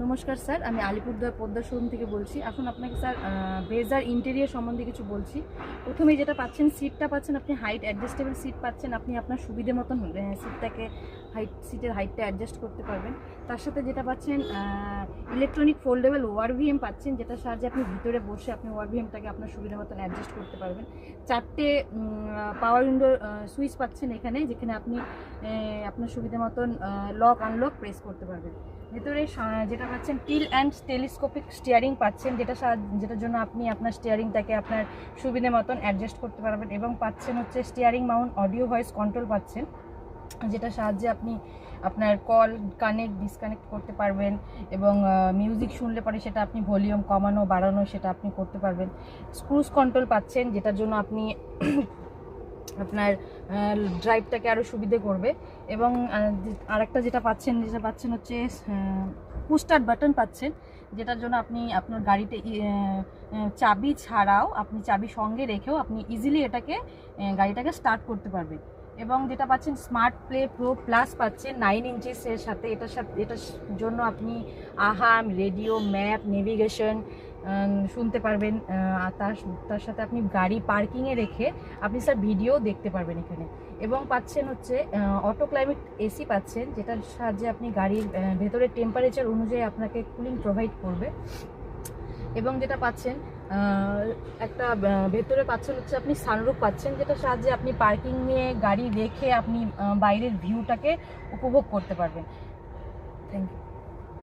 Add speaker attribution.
Speaker 1: নমস্কার স্যার, আমি আলিপুরদুয়ার পদ্মা শোরুম থেকে বলছি। এখন আপনাকে স্যার ব্রেজার ইন্টেরিয়র সম্বন্ধে কিছু বলছি। প্রথমে যেটা পাচ্ছেন, সিটটা পাচ্ছেন আপনি হাইট অ্যাডজাস্টেবল সিট পাচ্ছেন। আপনি আপনার সুবিধে মতন সিটটাকে সিটের হাইটটা অ্যাডজাস্ট করতে পারবেন। তার সাথে যেটা পাচ্ছেন ইলেকট্রনিক ফোল্ডেবল ওয়ারভিএম পাচ্ছেন, যেটার সাহায্যে আপনি ভিতরে বসে আপনি ওয়ারভিএমটাকে আপনার সুবিধা মতন অ্যাডজাস্ট করতে পারবেন। 4টে পাওয়ার উইন্ডো সুইচ পাচ্ছেন এখানে, যেখানে আপনি আপনার সুবিধা মতন লক আনলক প্রেস করতে পারবেন। ভেতরে যেটা পাচ্ছেন টিল অ্যান্ড টেলিস্কোপিক স্টিয়ারিং পাচ্ছেন, যেটার জন্য আপনি আপনার স্টিয়ারিংটাকে আপনার সুবিধে মতন অ্যাডজাস্ট করতে পারবেন। এবং পাচ্ছেন হচ্ছে steering Mount audio voice control পাচ্ছেন, যেটার সাহায্যে আপনি আপনার কল কানেক্ট ডিসকানেক্ট করতে পারবেন এবং মিউজিক শুনলে পরে সেটা আপনি ভলিউম কমানো বাড়ানো সেটা আপনি করতে পারবেন। ক্রুজ কন্ট্রোল পাচ্ছেন, যেটার জন্য আপনি আপনার ড্রাইভটাকে আরও সুবিধে করবে। এবং আরেকটা যেটা পাচ্ছেন হচ্ছে পুশ স্টার্ট বাটন পাচ্ছেন, যেটার জন্য আপনি আপনার গাড়িতে চাবি ছাড়াও আপনি চাবি সঙ্গে রেখেও আপনি ইজিলি গাড়িটাকে স্টার্ট করতে পারবেন। এবং যেটা পাচ্ছেন স্মার্ট প্লে প্রো প্লাস পাচ্ছেন 9 ইঞ্চেসের সাথে। এটার জন্য আপনি আহাম রেডিও ম্যাপ নেভিগেশন শুনতে পারবেন। তার সাথে আপনি গাড়ি পার্কিংয়ে রেখে আপনি স্যার ভিডিও দেখতে পারবেন এখানে। এবং পাচ্ছেন হচ্ছে অটো ক্লাইমেট এসি পাচ্ছেন, যেটার সাহায্যে আপনি গাড়ির ভেতরের টেম্পারেচার অনুযায়ী আপনাকে কুলিং প্রোভাইড করবে। এবং যেটা পাচ্ছেন একটা ভেতরে পাচ্ছেন হচ্ছে আপনি সানরুফ পাচ্ছেন, যেটার সাহায্যে আপনি পার্কিং নিয়ে গাড়ি রেখে আপনি বাইরের ভিউটাকে উপভোগ করতে পারবেন। Thank you.